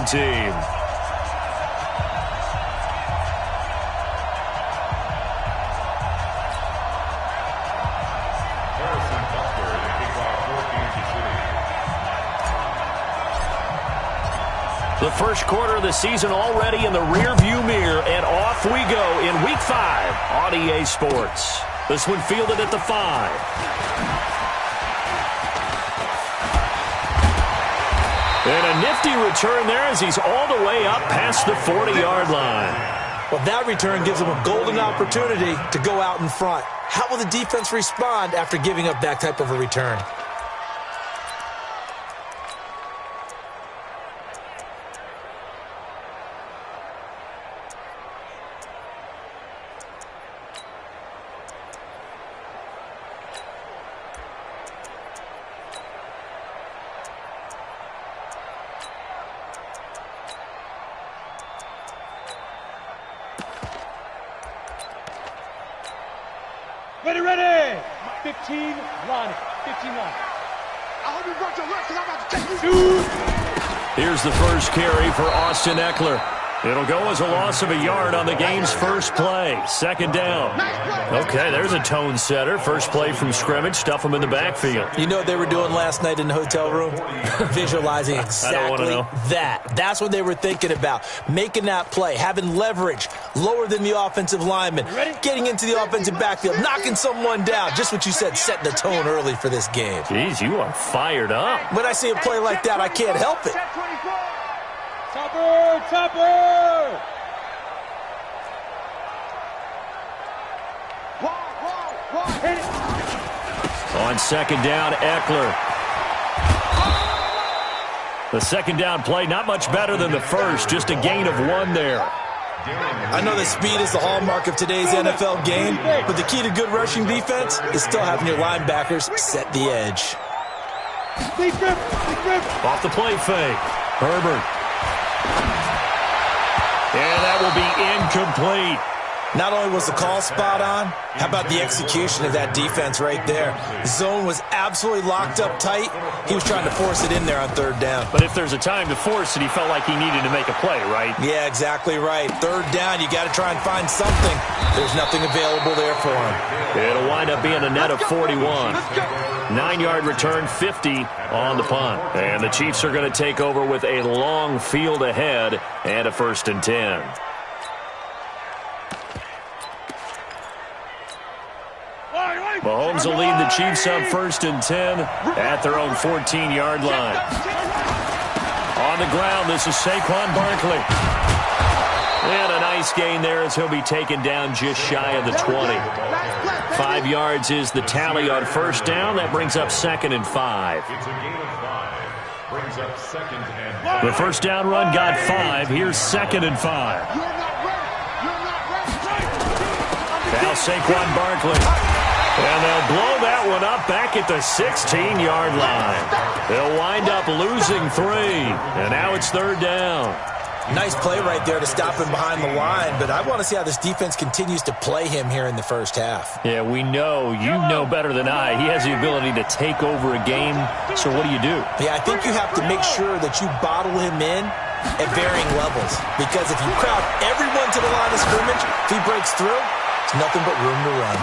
home team. The first quarter of the season already in the rearview mirror, and off we go in Week 5 on EA Sports. This one fielded at the 5. And a nifty return there as he's all the way up past the 40-yard line. Well, that return gives him a golden opportunity to go out in front. How will the defense respond after giving up that type of a return? Ready. 15, line. 15 line. I hope you brought your left because I'm about to take you. Here's the first carry for Austin Eckler. It'll go as a loss of a yard on the game's first play. Second down. Okay, there's a tone setter. First play from scrimmage. Stuff them in the backfield. You know what they were doing last night in the hotel room? Visualizing exactly that. That's what they were thinking about. Making that play, having leverage, lower than the offensive lineman, getting into the offensive backfield, knocking someone down. Just what you said, setting the tone early for this game. Jeez, you are fired up. When I see a play like that, I can't help it. Topper! On second down, Eckler. The second down play, not much better than the first, just a gain of 1 there. I know that speed is the hallmark of today's NFL game, but the key to good rushing defense is still having your linebackers set the edge. Off the play fake. Herbert. And that will be incomplete. Not only was the call spot on, how about the execution of that defense right there? The zone was absolutely locked up tight. He was trying to force it in there on third down. But if there's a time to force it, he felt like he needed to make a play, right? Yeah, exactly right. Third down, you got to try and find something. There's nothing available there for him. It'll wind up being a net of 41. 9-yard return, 50 on the punt. And the Chiefs are going to take over with a long field ahead and a 1st and 10. Mahomes will lead the Chiefs on 1st and 10 at their own 14-yard line. On the ground, this is Saquon Barkley. And a nice gain there as he'll be taken down just shy of the 20. 5 yards is the tally on first down. That brings up 2nd and 5. The first down run got 5. Here's 2nd and 5. Now Saquon Barkley. And they'll blow that one up back at the 16-yard line. They'll wind up losing 3. And now it's 3rd down. Nice play right there to stop him behind the line, but I want to see how this defense continues to play him here in the first half. Yeah, we know. You know better than I. He has the ability to take over a game. So what do you do? Yeah, I think you have to make sure that you bottle him in at varying levels. Because if you crowd everyone to the line of scrimmage, if he breaks through, it's nothing but room to run.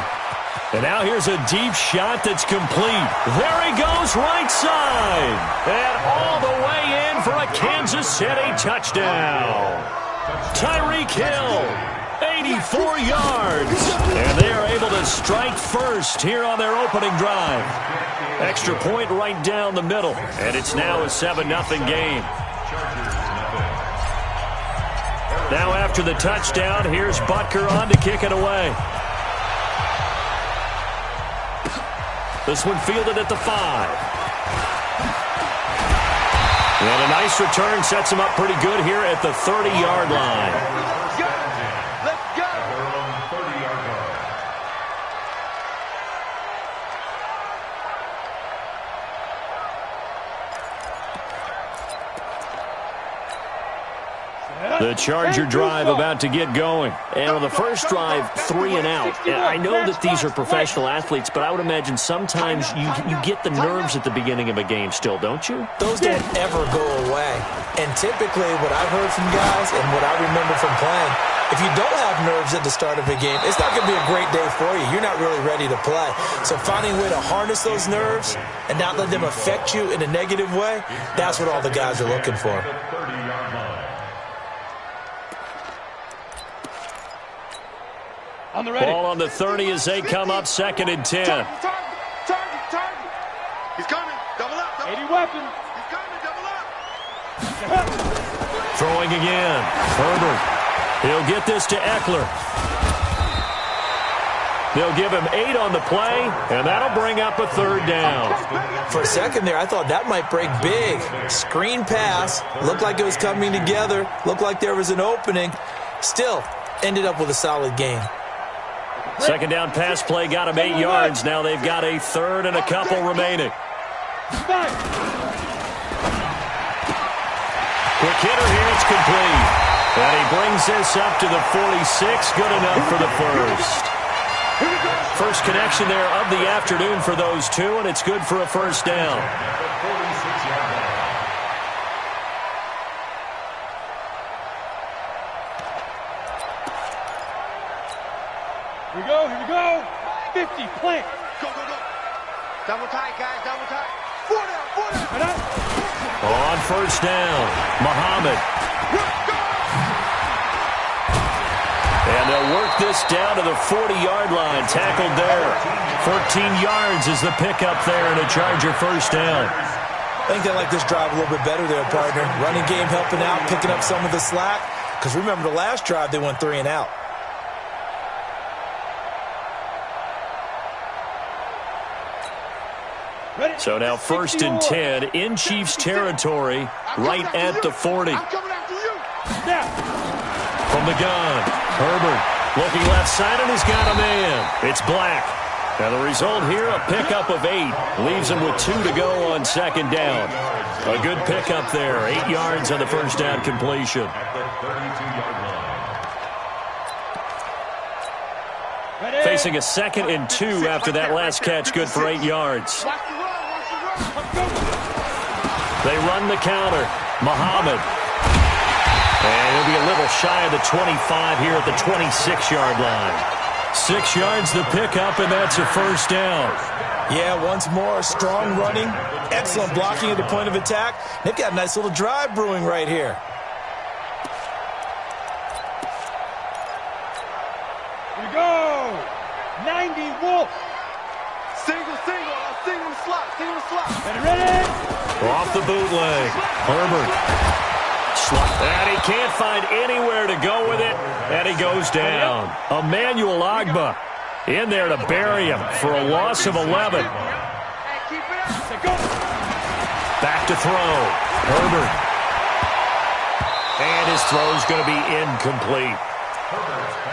And now here's a deep shot that's complete. There he goes, right side. And all the way in for a Kansas City touchdown. Tyreek Hill, 84 yards. And they are able to strike first here on their opening drive. Extra point right down the middle. And it's now a 7-0 game. Now after the touchdown, here's Butker on to kick it away. This one fielded at the 5. And a nice return sets him up pretty good here at the 30-yard line. Let's go. The Charger drive about to get going. And on the first drive, 3 and out. And I know that these are professional athletes, but I would imagine sometimes you get the nerves at the beginning of a game still, don't you? Those don't ever go away. And typically what I've heard from guys and what I remember from playing, if you don't have nerves at the start of a game, it's not going to be a great day for you. You're not really ready to play. So finding a way to harness those nerves and not let them affect you in a negative way, that's what all the guys are looking for. On the ready. Ball on the 30 as they come up 2nd and 10. Target. He's coming. Double up. 80 weapons. He's coming. Double up. Throwing again. Herbert. He'll get this to Eckler. They'll give him 8 on the play, and that'll bring up a 3rd down. For a second there, I thought that might break big. Screen pass. Looked like it was coming together. Looked like there was an opening. Still, ended up with a solid game. 2nd down pass play got him 8 yards. Now they've got a 3rd and a couple remaining. Quick hitter here, it's complete. And he brings this up to the 46. Good enough for the first. First connection there of the afternoon for those two, and it's good for a 1st down. Here we go. 50, plant. Go. Double tight, guys, double tight. 4 down. On 1st down, Muhammad. And they'll work this down to the 40-yard line. Tackled there. 14 yards is the pickup there, and a Charger 1st down. I think they like this drive a little bit better there, partner. Running game helping out, picking up some of the slack. Because remember the last drive, they went 3 and out. So now 1st and 10 in Chiefs territory, right at the 40. From the gun, Herbert looking left side, and he's got a man. It's Black. Now the result here, a pickup of 8. Leaves him with 2 to go on 2nd down. A good pickup there, 8 yards on the 1st down completion. Facing a 2nd and 2 after that last catch, good for 8 yards. They run the counter. Muhammad. And he'll be a little shy of the 25 here at the 26-yard line. 6 yards the pickup, and that's a 1st down. Yeah, once more, strong running, excellent blocking at the point of attack. They've got a nice little drive brewing right here. Here we go. 90 Wolf. Single slot. Ready. Off the bootleg. Herbert. And he can't find anywhere to go with it, and he goes down. Emmanuel Ogbah in there to bury him for a loss of 11. Back to throw. Herbert. And his throw's going to be incomplete.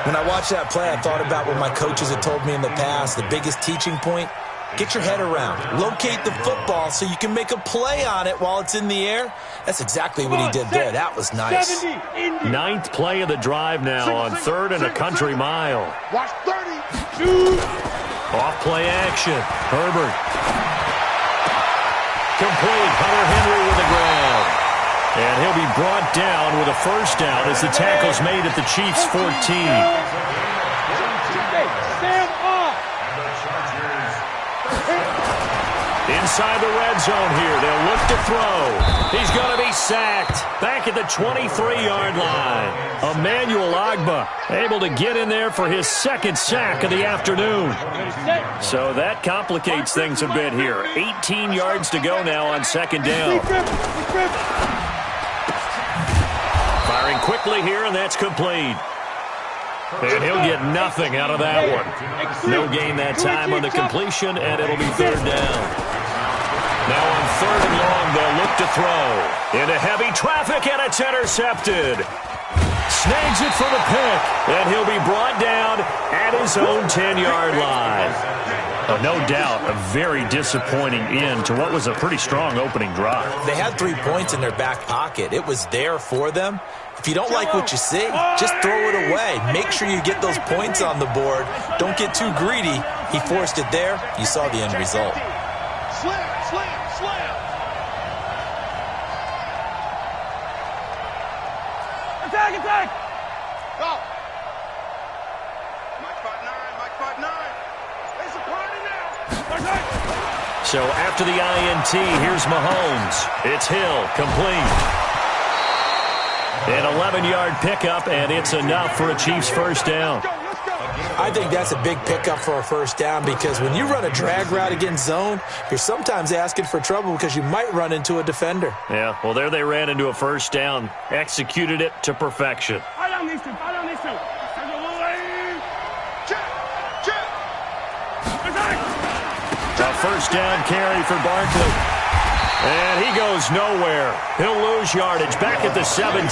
When I watched that play, I thought about what my coaches had told me in the past. The biggest teaching point, get your head around. Locate the football so you can make a play on it while it's in the air. That's exactly what he did there. That was nice. 9th play of the drive now on 3rd and a country mile. Watch 30. Off play action. Herbert. Complete. Hunter Henry with the grab. And he'll be brought down with a 1st down as the tackle's made at the Chiefs' 14. Inside the red zone here. They'll look to throw. He's going to be sacked. Back at the 23-yard line. Emmanuel Ogbah able to get in there for his 2nd sack of the afternoon. So that complicates things a bit here. 18 yards to go now on 2nd down. Firing quickly here, and that's complete. And he'll get nothing out of that one. No gain that time on the completion, and it'll be 3rd down. Now on 3rd and long, they'll look to throw. Into heavy traffic, and it's intercepted. Snags it for the pick, and he'll be brought down at his own 10-yard line. No doubt, a very disappointing end to what was a pretty strong opening drive. They had 3 points in their back pocket. It was there for them. If you don't like what you see, just throw it away. Make sure you get those points on the board. Don't get too greedy. He forced it there. You saw the end result. Slam, slam, slam. Attack, attack. Go. Mike 5'9", Mike 5'9". It's a party now. So after the INT, here's Mahomes. It's Hill, complete. An 11-yard pickup, and it's enough for a Chiefs first down. I think that's a big pickup for a first down because when you run a drag route against zone, you're sometimes asking for trouble because you might run into a defender. Yeah, well, there they ran into a first down. Executed it to perfection. I don't need to. A first down carry for Barkley. And he goes nowhere. He'll lose yardage back at the 17.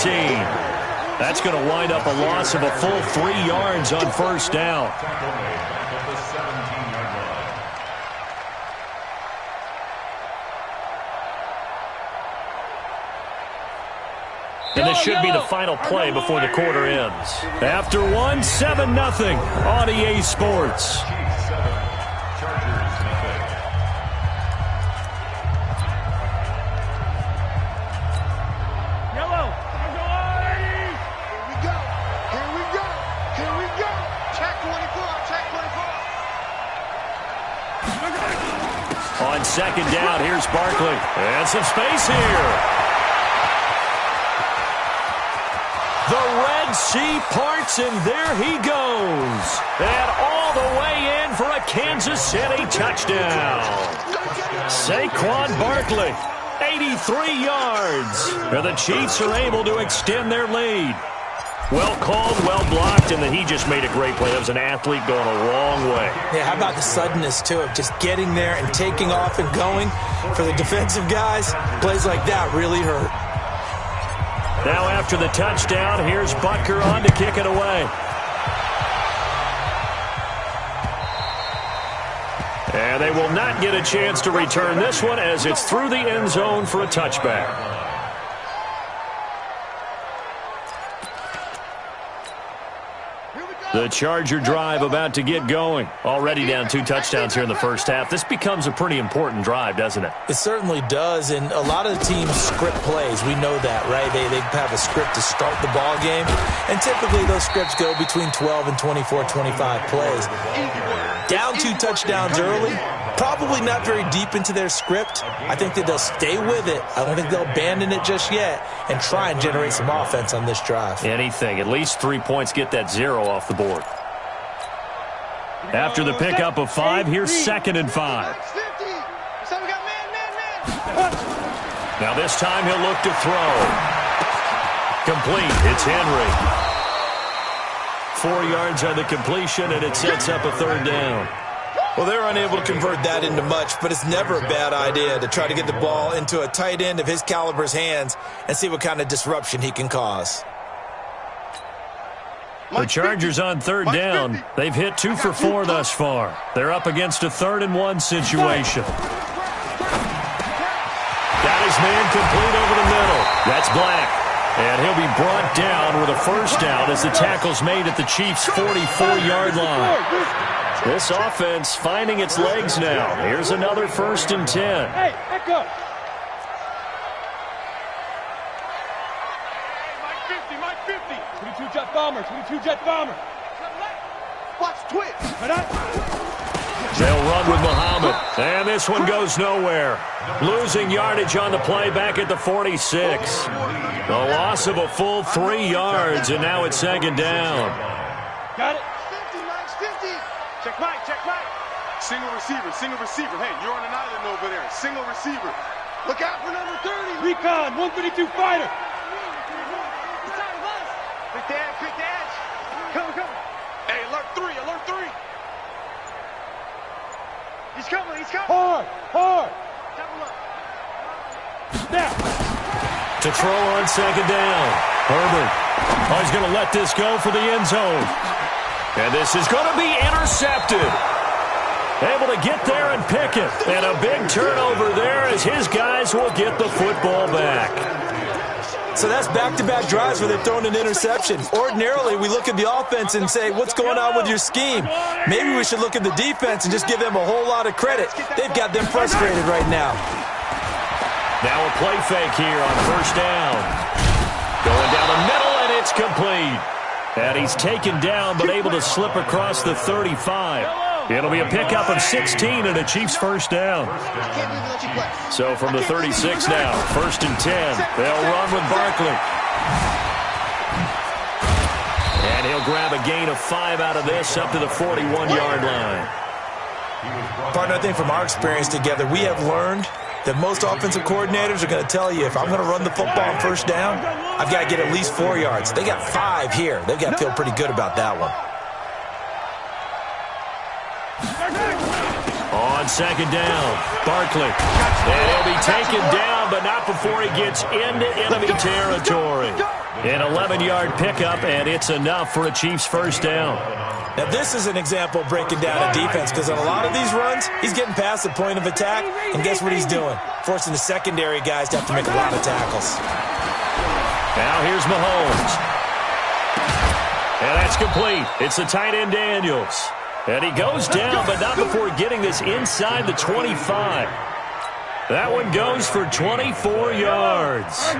That's going to wind up a loss of a full 3 yards on first down. And this should be the final play before the quarter ends. After one, 7-0 on EA Sports. On second down, here's Barkley. And some space here. The Red Sea parts, and there he goes. And all the way in for a Kansas City touchdown. Saquon Barkley, 83 yards. And the Chiefs are able to extend their lead. Well called, well blocked, and then he just made a great play. That was an athlete going a long way. Yeah, how about the suddenness, too, of just getting there and taking off and going? For the defensive guys, plays like that really hurt. Now after the touchdown, here's Butker on to kick it away. And they will not get a chance to return this one as it's through the end zone for a touchback. The Charger drive about to get going. Already down 2 touchdowns here in the first half. This becomes a pretty important drive, doesn't it? It certainly does, and a lot of the teams script plays. We know that, right? They have a script to start the ball game, and typically those scripts go between 12 and 24, 25 plays. Down 2 touchdowns early, probably not very deep into their script. I think that they'll stay with it. I don't think they'll abandon it just yet and try and generate some offense on this drive. Anything. At least 3 points, get that 0 off the board. After the pickup of 5, here's 2nd and 5. Now this time he'll look to throw. Complete. It's Henry. 4 yards on the completion, and it sets up a 3rd down. Well, they're unable to convert that into much, but it's never a bad idea to try to get the ball into a tight end of his caliber's hands and see what kind of disruption he can cause. The Chargers on 3rd down. They've hit 2 for 4 thus far. They're up against a 3rd and 1 situation. Got his man complete over the middle. That's Black. And he'll be brought down with a first down as the tackle's made at the Chiefs' 44-yard line. This offense finding its legs now. Here's another 1st and 10. Hey, back up. Mike 50. 22 jet bomber, 22 jet bomber. Watch twitch. They'll run with Muhammad. And this one goes nowhere. Losing yardage on the play back at the 46. The loss of a full 3 yards, and now it's 2nd down. Got it. 50, Mike, 50. Check Mike, check Mike. Single receiver, single receiver. Hey, you're on an island over there. Single receiver. Look out for number 30. Recon, 132 fighter. Quick dash, quick dash. Come. Hey, alert 3, alert 3. He's coming, he's coming. Hard. Double up. Now. To throw on 2nd down. Herbert. Oh, he's going to let this go for the end zone. And this is going to be intercepted. Able to get there and pick it. And a big turnover there as his guys will get the football back. So that's back-to-back drives where they're throwing an interception. Ordinarily, we look at the offense and say, what's going on with your scheme? Maybe we should look at the defense and just give them a whole lot of credit. They've got them frustrated right now. Now a play fake here on first down. Going down the middle, and it's complete. And he's taken down, but able to slip across the 35. It'll be a pickup of 16 and a Chiefs first down. So from the 36 now, 1st and 10. They'll run with Barkley. And he'll grab a gain of 5 out of this up to the 41-yard line. Partner, I think from our experience together, we have learned that most offensive coordinators are going to tell you, if I'm going to run the football on first down, I've got to get at least 4 yards. They got 5 here. They've got to feel pretty good about that one. On second down, Barkley. And he'll be taken down, but not before he gets into enemy territory. An 11-yard pickup, and it's enough for a Chiefs first down. Now, this is an example of breaking down a defense, because on a lot of these runs, he's getting past the point of attack, and guess what he's doing? Forcing the secondary guys to have to make a lot of tackles. Now here's Mahomes. And that's complete. It's the tight end Daniels. And he goes down, but not before getting this inside the 25. That one goes for 24 yards.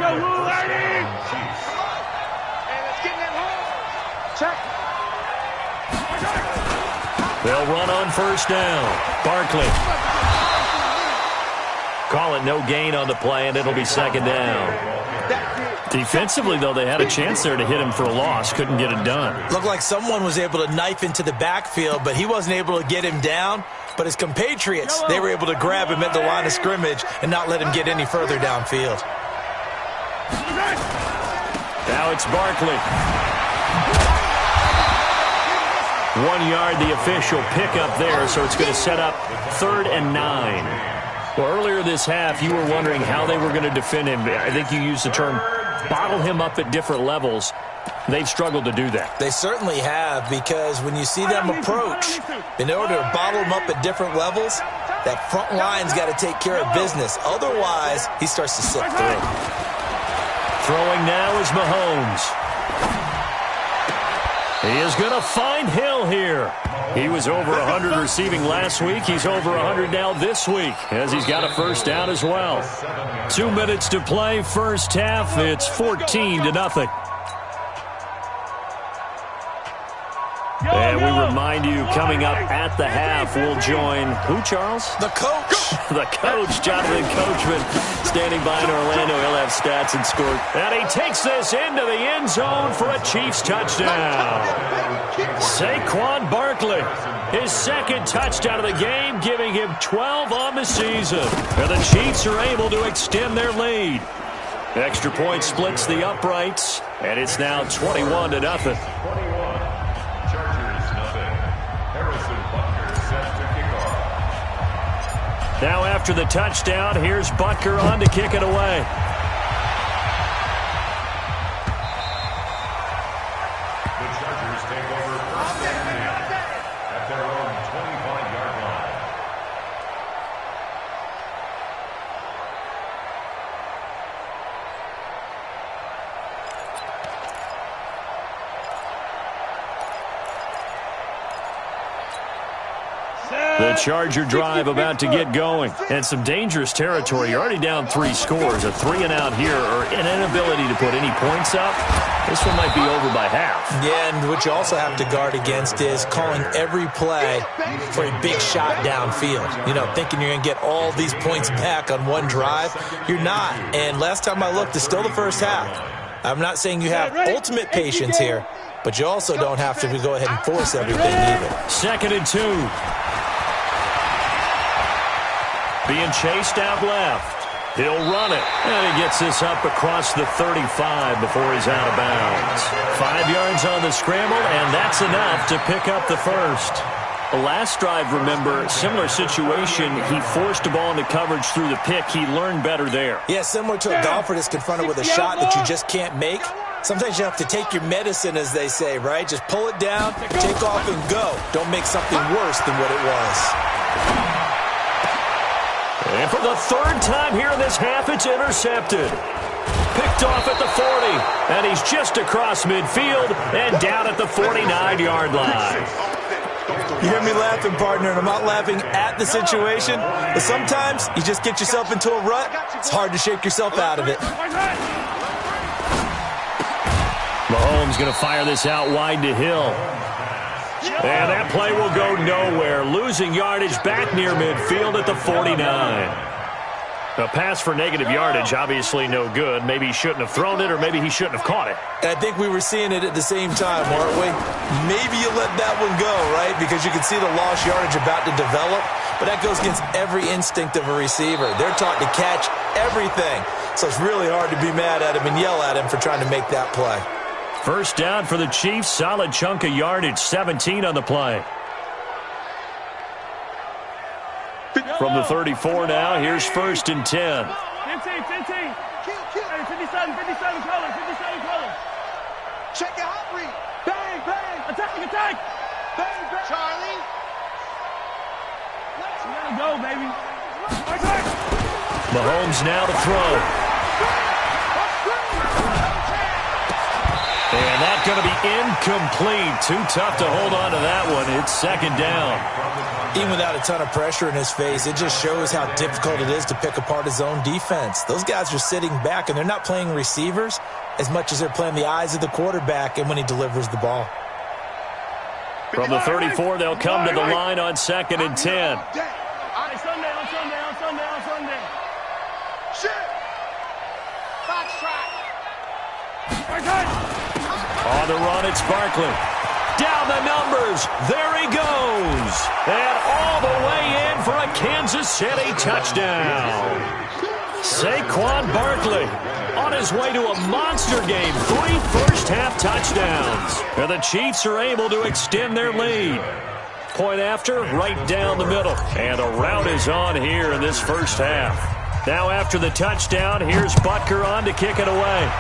They'll run on first down. Barkley. Call it no gain on the play, and it'll be second down. Defensively, though, they had a chance there to hit him for a loss. Couldn't get it done. Looked like someone was able to knife into the backfield, but he wasn't able to get him down. But his compatriots, they were able to grab him at the line of scrimmage and not let him get any further downfield. Now it's Barkley. 1 yard, the official pickup there, so it's going to set up 3rd and 9. Well, earlier this half, you were wondering how they were going to defend him. I think you used the term bottle him up at different levels. They've struggled to do that. They certainly have, because when you see them approach, in order to bottle them up at different levels, that front line's got to take care of business. Otherwise, he starts to slip through. Throwing now is Mahomes. He is going to find Hill here. He was over 100 receiving last week. He's over 100 now this week, as he's got a first down as well. 2 minutes to play, first half. It's 14-0. And we remind you, coming up at the half, we'll join who, Charles? The coach. The coach, Jonathan Coachman, standing by in Orlando. He'll have stats and score. And he takes this into the end zone for a Chiefs touchdown. Saquon Barkley, his 2nd touchdown of the game, giving him 12 on the season. And the Chiefs are able to extend their lead. Extra point splits the uprights, and it's now 21-0. Now after the touchdown, here's Butker on to kick it away. The Chargers take over first and 10 at their own 25-yard line. The Charger drive about to get going. And some dangerous territory. You're already down 3 scores. A 3-and-out here, or an inability to put any points up. This one might be over by half. Yeah, and what you also have to guard against is calling every play for a big shot downfield. You know, thinking you're going to get all these points back on one drive. You're not. And last time I looked, it's still the first half. I'm not saying you have ultimate patience here, but you also don't have to go ahead and force everything either. 2nd and 2. Being chased out left. He'll run it. And he gets this up across the 35 before he's out of bounds. 5 yards on the scramble, and that's enough to pick up the first. The last drive, remember, similar situation. He forced the ball into coverage through the pick. He learned better there. Yeah, similar to a golfer that's confronted with a shot that you just can't make. Sometimes you have to take your medicine, as they say, right? Just pull it down, take off, and go. Don't make something worse than what it was. And for the third time here in this half, it's intercepted. Picked off at the 40, and he's just across midfield and down at the 49-yard line. You hear me laughing, partner, and I'm not laughing at the situation, but sometimes you just get yourself into a rut. It's hard to shake yourself out of it. Mahomes going to fire this out wide to Hill. And that play will go nowhere, losing yardage back near midfield at the 49. A pass for negative yardage, obviously no good. Maybe he shouldn't have thrown it, or maybe he shouldn't have caught it. And I think we were seeing it at the same time, weren't we? Maybe you let that one go, right? Because you can see the lost yardage about to develop. But that goes against every instinct of a receiver. They're taught to catch everything. So it's really hard to be mad at him and yell at him for trying to make that play. First down for the Chiefs. Solid chunk of yardage, 17 on the play. From the 34 now, here's 1st and 10. 15. Hey, 57, color. Check your hot read. Bang, bang. Attack. Bang, bang. Charlie. You gotta go, baby. Mahomes now to throw. And that's going to be incomplete. Too tough to hold on to that one. It's 2nd down. Even without a ton of pressure in his face, it just shows how difficult it is to pick apart his own defense. Those guys are sitting back, and they're not playing receivers as much as they're playing the eyes of the quarterback and when he delivers the ball. From the 34, they'll come to the line on 2nd and 10. Sunday. Shit. Box track. On the run, it's Barkley. Down the numbers. There he goes. And all the way in for a Kansas City touchdown. Saquon Barkley on his way to a monster game. 3 first-half touchdowns. And the Chiefs are able to extend their lead. Point after, right down the middle. And a rout is on here in this first half. Now after the touchdown, here's Butker on to kick it away.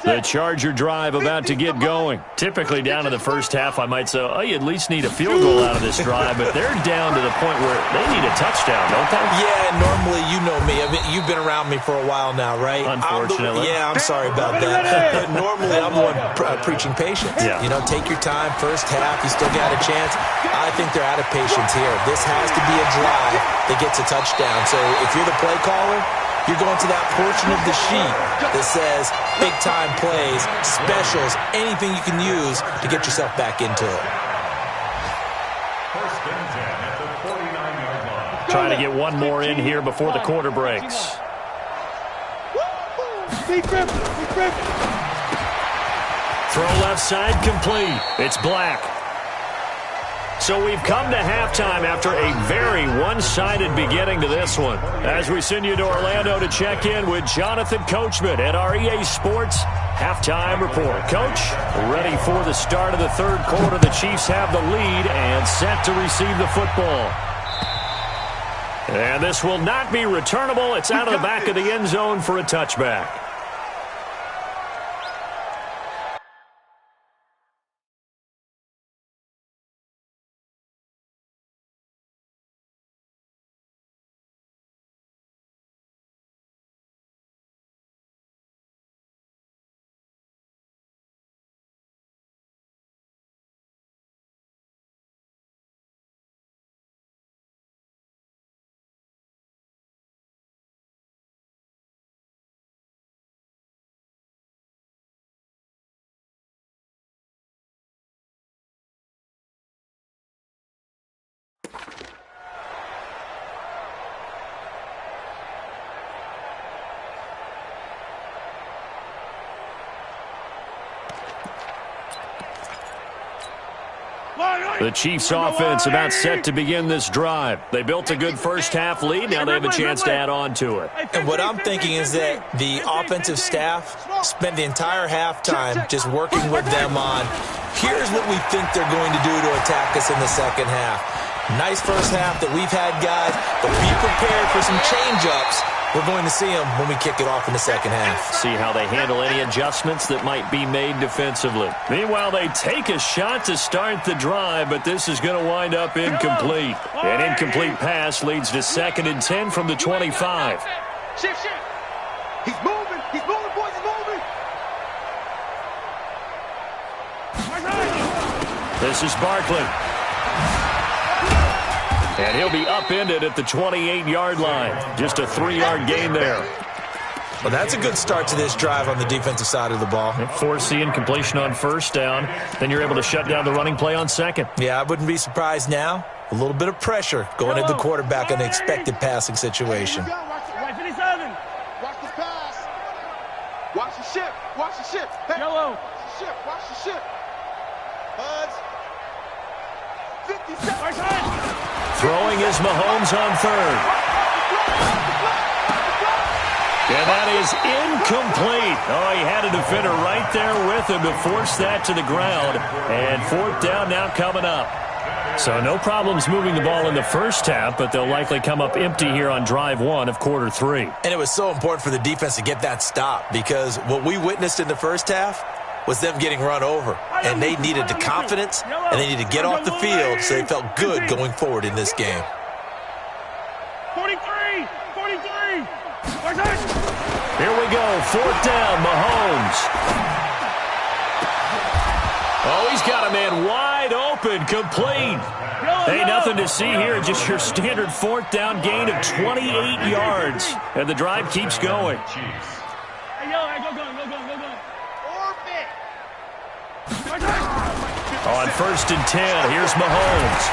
The Charger drive about to get going. Typically down to the first half, I might say, oh, you at least need a field goal out of this drive, but they're down to the point where they need a touchdown, don't they? Yeah, normally, you know me. I mean, you've been around me for a while now, right? Unfortunately. I'm sorry about that. But normally, I'm the one preaching patience. Yeah. You know, take your time, first half, you still got a chance. I think they're out of patience here. This has to be a drive that gets a touchdown. So if you're the play caller, you're going to that portion of the sheet that says big-time plays, specials, anything you can use to get yourself back into it. 1st and 10 at the 49-yard line. Trying to get one more in here before the quarter breaks. Throw left side complete. It's Black. So we've come to halftime after a very one-sided beginning to this one. As we send you to Orlando to check in with Jonathan Coachman at our EA Sports Halftime Report. Coach, ready for the start of the third quarter. The Chiefs have the lead and set to receive the football. And this will not be returnable. It's out of the back of the end zone for a touchback. The Chiefs offense about set to begin this drive. They built a good first half lead. Now they have a chance to add on to it. And what I'm thinking is that the offensive staff spent the entire halftime just working with them on Here's what we think they're going to do to attack us in the second half. Nice first half that we've had, guys, but be prepared for some change-ups. We're going to see them when we kick it off in the second half. See how they handle any adjustments that might be made defensively. Meanwhile, they take a shot to start the drive, but this is going to wind up incomplete. An incomplete pass leads to 2nd and 10 from the 25. Shift. He's moving. He's moving, boys. He's moving. This is Barkley. And he'll be upended at the 28-yard line. Just a 3-yard gain there. Well, that's a good start to this drive on the defensive side of the ball. Force the incompletion on first down. Then you're able to shut down the running play on second. Yeah, I wouldn't be surprised now. A little bit of pressure going at the quarterback in an expected passing situation. Watch 57. Watch this pass. Watch the ship. Watch the ship. Hey. Yellow. Watch the ship. Watch the ship. Buds. 57. Throwing is Mahomes on third. And that is incomplete. Oh, he had a defender right there with him to force that to the ground. And 4th down now coming up. So no problems moving the ball in the first half, but they'll likely come up empty here on drive 1 of quarter 3. And it was so important for the defense to get that stop because what we witnessed in the first half was them getting run over. And they needed the confidence, and they needed to get off the field so they felt good going forward in this game. 43. Here we go, 4th down, Mahomes. Oh, he's got a man wide open, complete. Hey, nothing to see here, just your standard 4th down gain of 28 yards. And the drive keeps going. On 1st and 10, here's Mahomes.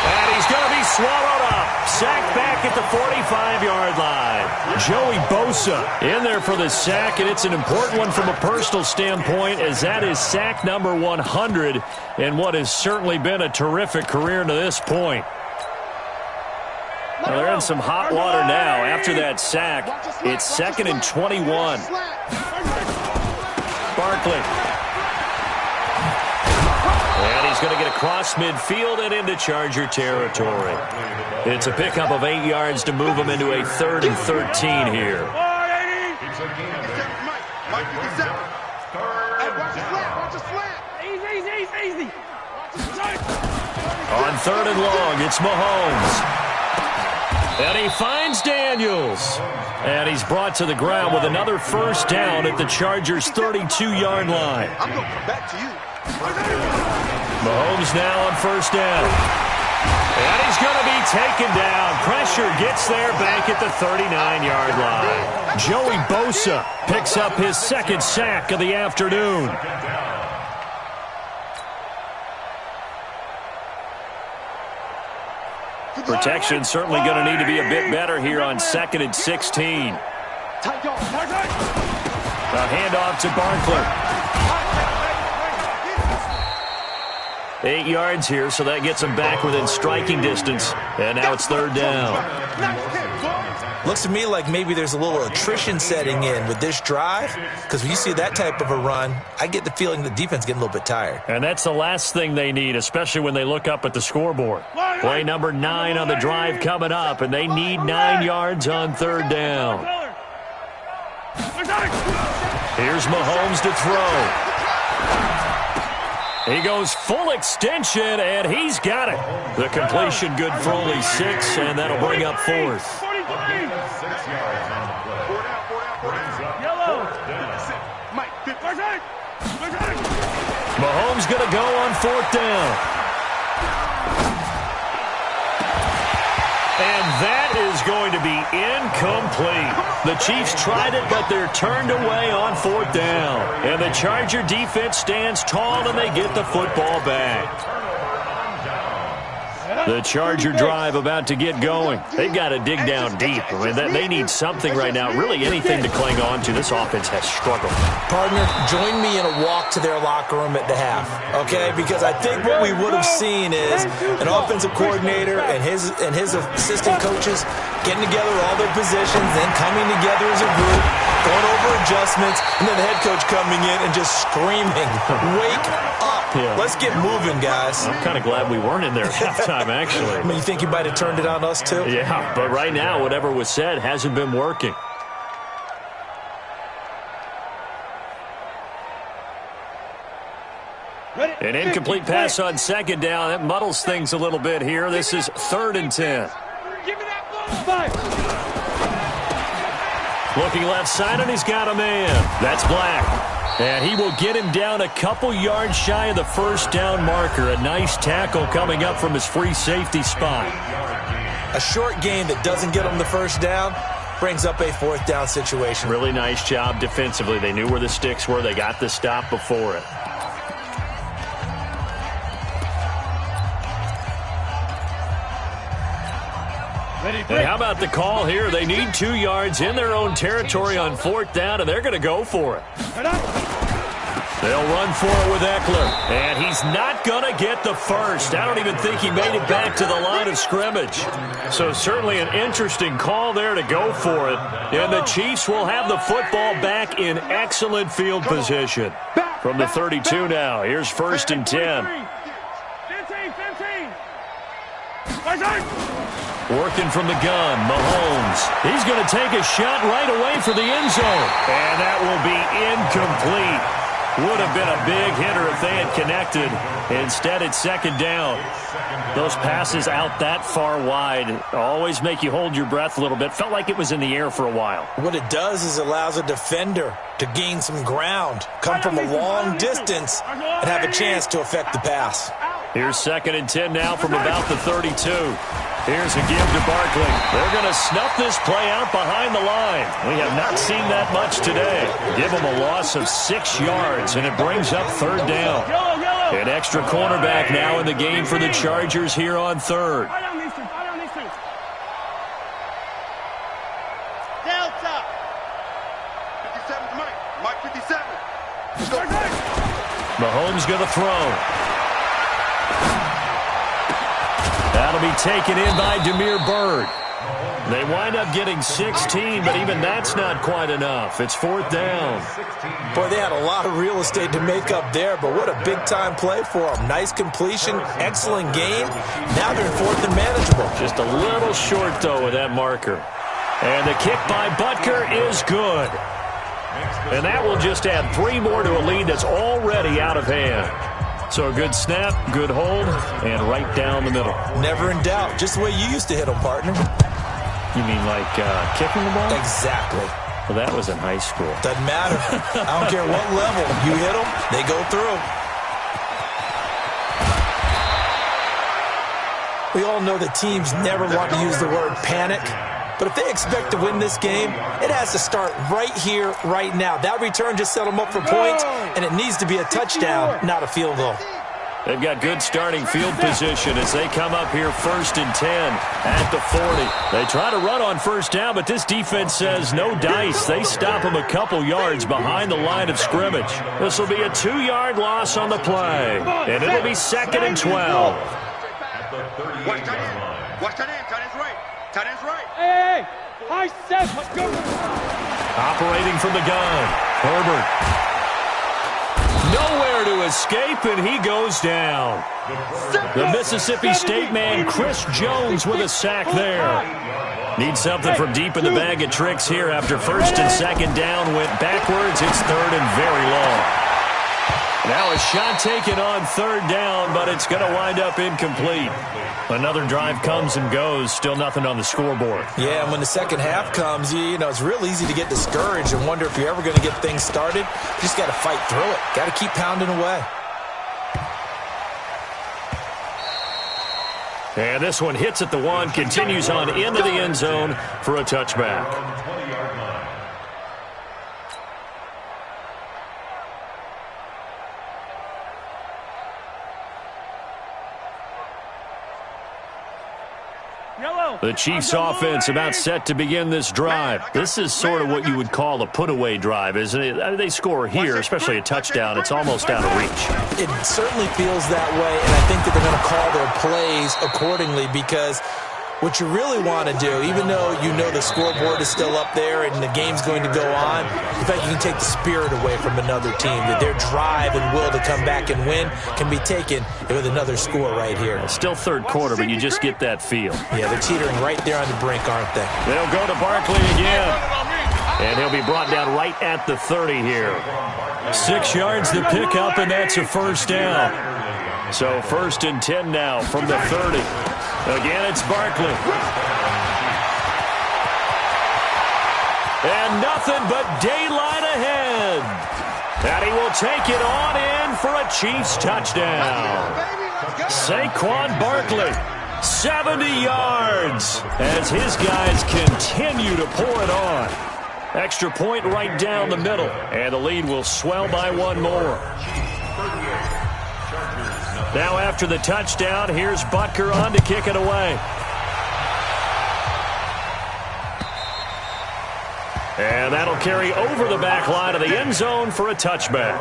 And he's going to be swallowed up. Sacked back at the 45-yard line. Joey Bosa in there for the sack, and it's an important one from a personal standpoint as that is sack number 100 in what has certainly been a terrific career to this point. Well, they're in some hot water now after that sack. It's 2nd and 21. Barkley. And he's going to get across midfield and into Charger territory. It's a pickup of 8 yards to move him into a 3rd and 13 here. On 3rd and long, it's Mahomes. And he finds Daniels. And he's brought to the ground with another 1st down at the Chargers' 32-yard line. I'm going to come back to you. Mahomes now on 1st down. And he's going to be taken down. Pressure gets there back at the 39-yard line. Joey Bosa picks up his 2nd sack of the afternoon. Protection certainly going to need to be a bit better here on 2nd and 16. A handoff to Barkley. 8 yards here, so that gets him back within striking distance. And now it's 3rd down. Looks to me like maybe there's a little attrition setting in with this drive, because when you see that type of a run, I get the feeling the defense getting a little bit tired. And that's the last thing they need, especially when they look up at the scoreboard. Play number 9 on the drive coming up, and they need 9 yards on 3rd down. Here's Mahomes to throw. He goes full extension, and he's got it. The completion good for only 6, and that'll bring up 4th. 6 yards on the play. Mahomes going to go on 4th down. And that is going to be incomplete. The Chiefs tried it, but they're turned away on 4th down. And the Charger defense stands tall, and they get the football back. The Charger drive about to get going. They've got to dig down deep. I mean, they need something right now, really anything to cling on to. This offense has struggled. Partner, join me in a walk to their locker room at the half, okay? Because I think what we would have seen is an offensive coordinator and his assistant coaches getting together all their positions, then coming together as a group, going over adjustments, and then the head coach coming in and just screaming, "Wake up!" Yeah. Let's get moving, guys. I'm kind of glad we weren't in there at halftime, actually. I mean, you think you might have turned it on us, too? Yeah, but right now, whatever was said hasn't been working. An incomplete pass on second down. That muddles things a little bit here. This is 3rd and 10. Give me that ball. Looking left side, and he's got a man. That's Black. And he will get him down a couple yards shy of the first down marker. A nice tackle coming up from his free safety spot. A short gain that doesn't get him the first down brings up a 4th down situation. Really nice job defensively. They knew where the sticks were. They got the stop before it. And how about the call here? They need 2 yards in their own territory on 4th down, and they're going to go for it. They'll run for it with Eckler. And he's not going to get the first. I don't even think he made it back to the line of scrimmage. So certainly an interesting call there to go for it. And the Chiefs will have the football back in excellent field position. From the 32 now, here's 1st and 10. 15. Working from the gun, Mahomes. He's going to take a shot right away for the end zone. And that will be incomplete. Would have been a big hitter if they had connected. Instead, it's 2nd down. Those passes out that far wide always make you hold your breath a little bit. Felt like it was in the air for a while. What it does is allows a defender to gain some ground, come from a long distance, and have a chance to affect the pass. Here's 2nd and 10 now from about the 32. Here's a give to Barkley. They're going to snuff this play out behind the line. We have not seen that much today. Give them a loss of 6 yards, and it brings up 3rd down. An extra cornerback now in the game for the Chargers here on 3rd. Delta. 57, Mike 57. Mahomes going to throw. That'll be taken in by Damiere Byrd. They wind up getting 16, but even that's not quite enough. It's 4th down. Boy, they had a lot of real estate to make up there, but what a big-time play for them. Nice completion, excellent game. Now they're in 4th and manageable. Just a little short, though, with that marker. And the kick by Butker is good. And that will just add 3 more to a lead that's already out of hand. So a good snap, good hold, and right down the middle. Never in doubt. Just the way you used to hit them, partner. You mean like kicking the ball? Exactly. Well, that was in high school. Doesn't matter. I don't care what level. You hit them, they go through. We all know that teams never want to use the word panic. But if they expect to win this game, it has to start right here, right now. That return just set them up for points, and it needs to be a touchdown, not a field goal. They've got good starting field position as they come up here 1st and 10 at the 40. They try to run on 1st down, but this defense says no dice. They stop them a couple yards behind the line of scrimmage. This will be a 2-yard loss on the play, and it'll be 2nd and 12. Watch tight end. Watch tight end. Tight end's right. Tight end's right. Hey, high step. Let's go. Operating from the gun. Herbert. Nowhere to escape, and he goes down. The Mississippi State man, Chris Jones, with a sack there. Needs something from deep in the bag of tricks here after 1st and 2nd down. Went backwards. It's 3rd and very long. Now a shot taken on 3rd down, but it's going to wind up incomplete. Another drive comes and goes. Still nothing on the scoreboard. Yeah, and when the second half comes, you know, it's real easy to get discouraged and wonder if you're ever going to get things started. You just got to fight through it. Got to keep pounding away. And this one hits at the 1, continues on into the end zone for a touchback. The Chiefs offense about set to begin this drive. This is sort of what you would call a put-away drive, isn't it? They score here, especially a touchdown. It's almost out of reach. It certainly feels that way, and I think that they're going to call their plays accordingly because What you really want to do, even though you know the scoreboard is still up there and the game's going to go on, in fact, you can take the spirit away from another team, that their drive and will to come back and win can be taken with another score right here. Still third quarter, but you just get that feel. Yeah, they're teetering right there on the brink, aren't they? They'll go to Barkley again. And he'll be brought down right at the 30 here. 6 yards to pick up, and that's a first down. So 1st and 10 now from the 30. Again, it's Barkley. And nothing but daylight ahead. And he will take it on in for a Chiefs touchdown. Saquon Barkley, 70 yards, as his guys continue to pour it on. Extra point right down the middle, and the lead will swell by one more. Now after the touchdown, here's Butker on to kick it away. And that'll carry over the back line of the end zone for a touchback.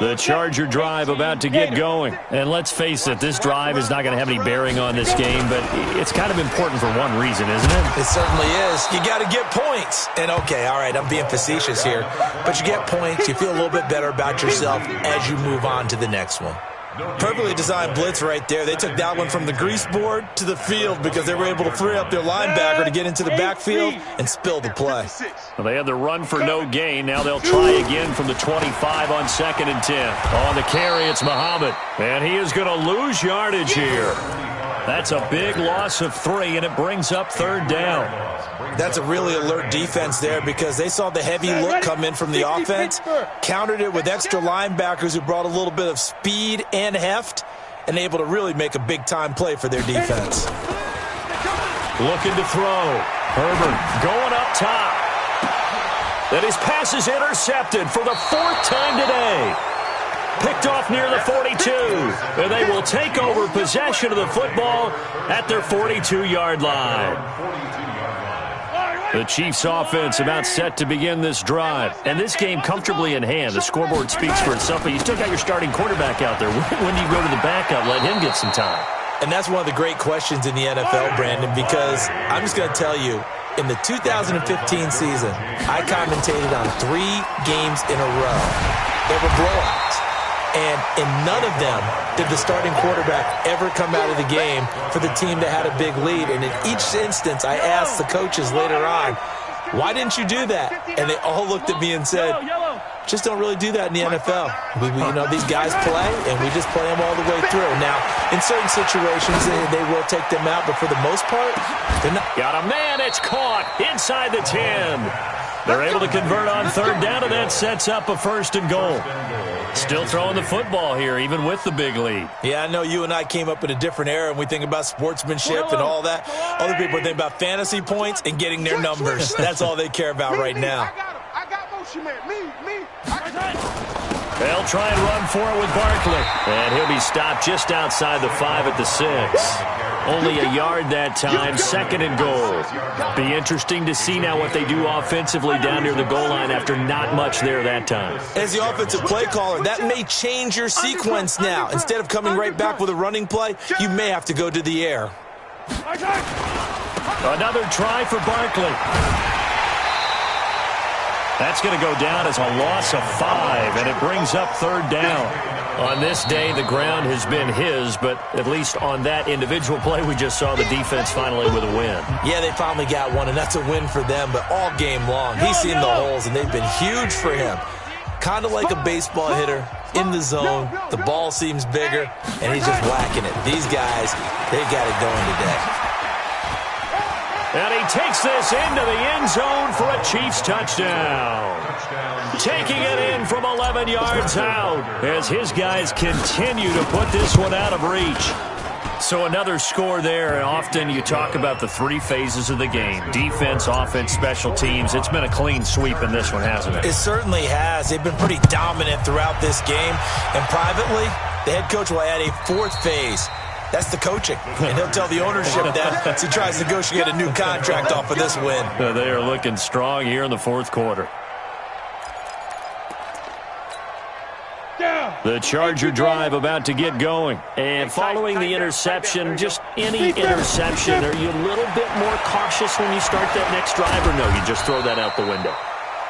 The Charger drive about to get going. And let's face it, this drive is not going to have any bearing on this game, but it's kind of important for one reason, isn't it? It certainly is. You got to get points. And, okay, all right, I'm being facetious here. But you get points, you feel a little bit better about yourself as you move on to the next one. Perfectly designed blitz right there. They took that one from the grease board to the field because they were able to free up their linebacker to get into the backfield and spill the play. Well, they had the run for no gain. Now they'll try again from the 25 on 2nd and 10. On the carry, it's Muhammad. And he is going to lose yardage here. That's a big loss of 3, and it brings up 3rd down. That's a really alert defense there because they saw the heavy look come in from the offense, countered it with extra linebackers who brought a little bit of speed and heft, and able to really make a big-time play for their defense. Looking to throw. Herbert going up top. And his pass is intercepted for the 4th time today. Picked off near the 42. And they will take over possession of the football at their 42-yard line. The Chiefs offense about set to begin this drive. And this game comfortably in hand. The scoreboard speaks for itself, but you still got your starting quarterback out there. When do you go to the backup, let him get some time? And that's one of the great questions in the NFL, Brandon, because I'm just going to tell you, in the 2015 season, I commentated on 3 games in a row. They were blowouts. And in none of them did the starting quarterback ever come out of the game for the team that had a big lead. And in each instance, I asked the coaches later on, why didn't you do that? And they all looked at me and said, just don't really do that in the NFL. You know, these guys play, and we just play them all the way through. Now, in certain situations, they will take them out, but for the most part, they're not. Got a man, it's caught inside the 10. They're able to convert on 3rd down, and that sets up a 1st and goal. Still throwing the football here, even with the big lead. Yeah, I know you and I came up in a different era, and we think about sportsmanship and all that. Other people think about fantasy points and getting their numbers. That's all they care about right now. I got motion man. Me. They'll try and run for it with Barkley. And he'll be stopped just outside the 5 at the 6. Only a yard that time, 2nd and goal. Be interesting to see now what they do offensively down near the goal line after not much there that time. As the offensive play caller, that may change your sequence now. Instead of coming right back with a running play, you may have to go to the air. Another try for Barkley. That's going to go down as a loss of 5, and it brings up 3rd down. On this day, the ground has been his, but at least on that individual play, we just saw the defense finally with a win. Yeah, they finally got one, and that's a win for them, but all game long, he's seen the holes, and they've been huge for him. Kind of like a baseball hitter in the zone. The ball seems bigger, and he's just whacking it. These guys, they got it going today. And he takes this into the end zone for a Chiefs touchdown. Taking it in from 11 yards out as his guys continue to put this one out of reach. So another score there, and often you talk about the 3 phases of the game. Defense, offense, special teams. It's been a clean sweep in this one, hasn't it? It certainly has. They've been pretty dominant throughout this game. And privately, the head coach will add a 4th phase. That's the coaching. And he'll tell the ownership that as he tries to negotiate a new contract off of this win. They are looking strong here in the 4th quarter. The Charger drive about to get going. And following the interception, just any interception, are you a little bit more cautious when you start that next drive, or no, you just throw that out the window?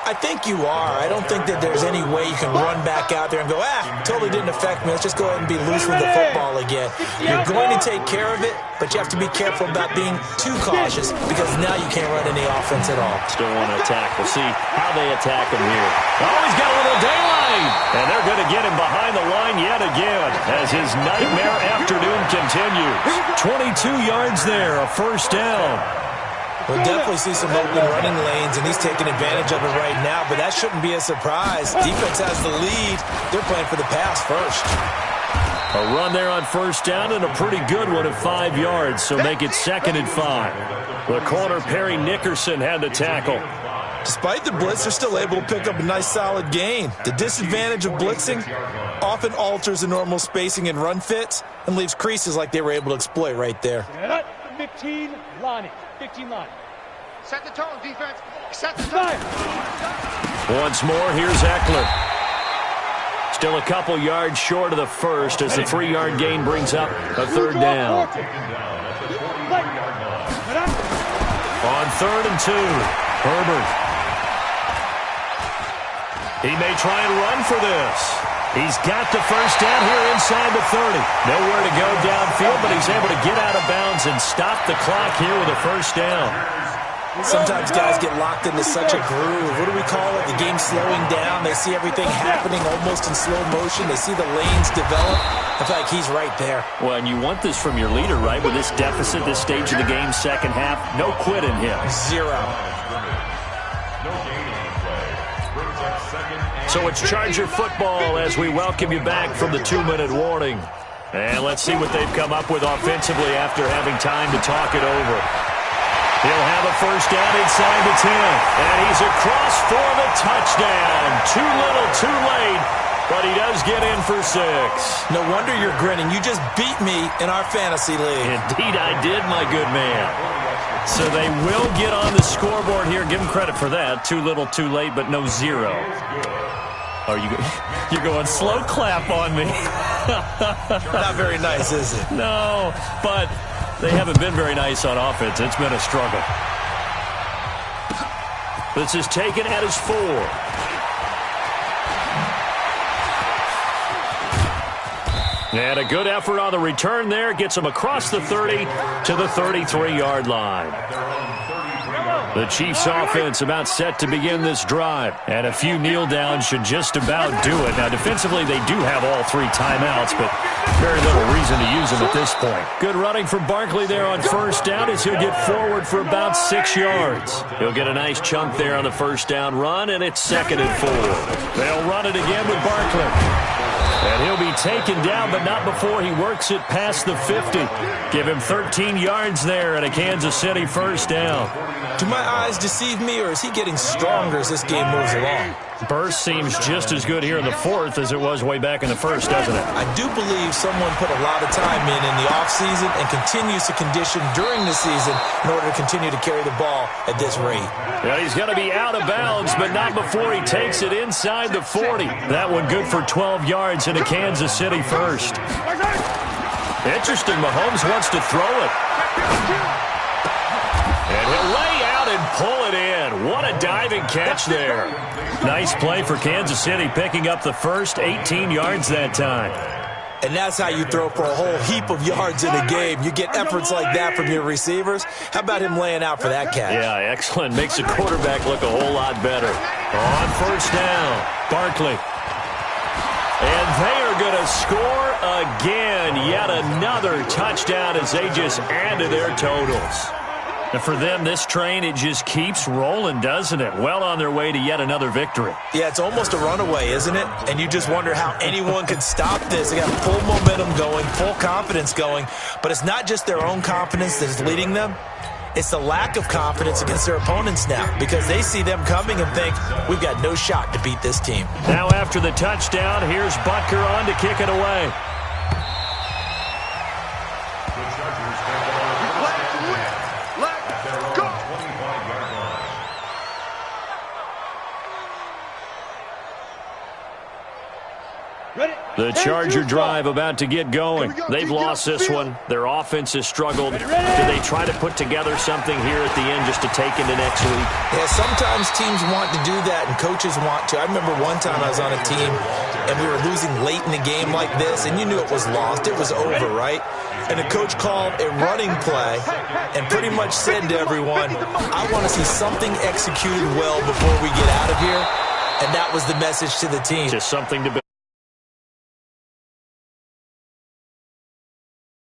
I think you are. I don't think that there's any way you can run back out there and go, totally didn't affect me. Let's just go ahead and be loose with the football again. You're going to take care of it, but you have to be careful about being too cautious because now you can't run any offense at all. Still want to attack. We'll see how they attack him here. Oh, he's got a little daylight. And they're going to get him behind the line yet again as his nightmare afternoon continues. 22 yards there, a first down. We'll definitely see some open running lanes, and he's taking advantage of it right now, but that shouldn't be a surprise. Defense has the lead. They're playing for the pass first. A run there on first down and a pretty good one at 5 yards, so make it 2nd and 5. The corner, Perry Nickerson, had the tackle. Despite the blitz, they're still able to pick up a nice solid gain. The disadvantage of blitzing often alters the normal spacing and run fits and leaves creases like they were able to exploit right there. 15 Lonnie. 15 line. Set the tone, defense. Set the tone. Once more, here's Eckler. Still a couple yards short of the first as the 3-yard gain brings up a 3rd down. On 3rd and 2, Herbert. He may try and run for this. He's got the first down here inside the 30. Nowhere to go downfield, but he's able to get out of bounds and stop the clock here with a first down. Sometimes guys get locked into such a groove. What do we call it? The game's slowing down. They see everything happening almost in slow motion. They see the lanes develop. I feel like he's right there. Well, and you want this from your leader, right? With this deficit, this stage of the game, second half, no quit in him. 0. So it's Charger football as we welcome you back from the 2-minute warning. And let's see what they've come up with offensively after having time to talk it over. He'll have a first down inside the 10. And he's across for the touchdown. Too little, too late. But he does get in for 6. No wonder you're grinning. You just beat me in our fantasy league. Indeed I did, my good man. So they will get on the scoreboard here. Give them credit for that. Too little, too late, but no 0. Oh, you're going slow clap on me. Not very nice, is it? No, but they haven't been very nice on offense. It's been a struggle. This is taken at his 4. And a good effort on the return there. Gets him across the 30 to the 33-yard line. The Chiefs offense about set to begin this drive. And a few kneel downs should just about do it. Now, defensively, they do have all 3 timeouts, but very little reason to use them at this point. Good running from Barkley there on first down as he'll get forward for about 6 yards. He'll get a nice chunk there on the first down run, and it's 2nd and 4. They'll run it again with Barkley. And he'll be taken down, but not before he works it past the 50. Give him 13 yards there and a Kansas City first down. Do my eyes deceive me, or is he getting stronger as this game moves along? Burst seems just as good here in the 4th as it was way back in the 1st, doesn't it? I do believe someone put a lot of time in the offseason and continues to condition during the season in order to continue to carry the ball at this rate. Yeah, he's going to be out of bounds, but not before he takes it inside the 40. That one good for 12 yards into Kansas City first. Interesting, Mahomes wants to throw it. And he'll lay out and pull it in. What a diving catch there. Nice play for Kansas City, picking up the first 18 yards that time. And that's how you throw for a whole heap of yards in a game. You get efforts like that from your receivers. How about him laying out for that catch? Yeah, excellent. Makes the quarterback look a whole lot better. On first down, Barkley. And they are going to score again. Yet another touchdown as they just add to their totals. And for them, this train, it just keeps rolling, doesn't it? Well on their way to yet another victory. Yeah, it's almost a runaway, isn't it? And you just wonder how anyone could stop this. They got full momentum going, full confidence going. But it's not just their own confidence that is leading them. It's the lack of confidence against their opponents now because they see them coming and think, we've got no shot to beat this team. Now after the touchdown, here's Butker on to kick it away. The The Charger drive about to get going. They've lost this one. Their offense has struggled. Do they try to put together something here at the end just to take into next week? Yeah, sometimes teams want to do that and coaches want to. I remember one time I was on a team and we were losing late in the game like this, and you knew it was lost. It was over, right? And the coach called a running play and pretty much said to everyone, I want to see something executed well before we get out of here. And that was the message to the team. Just something to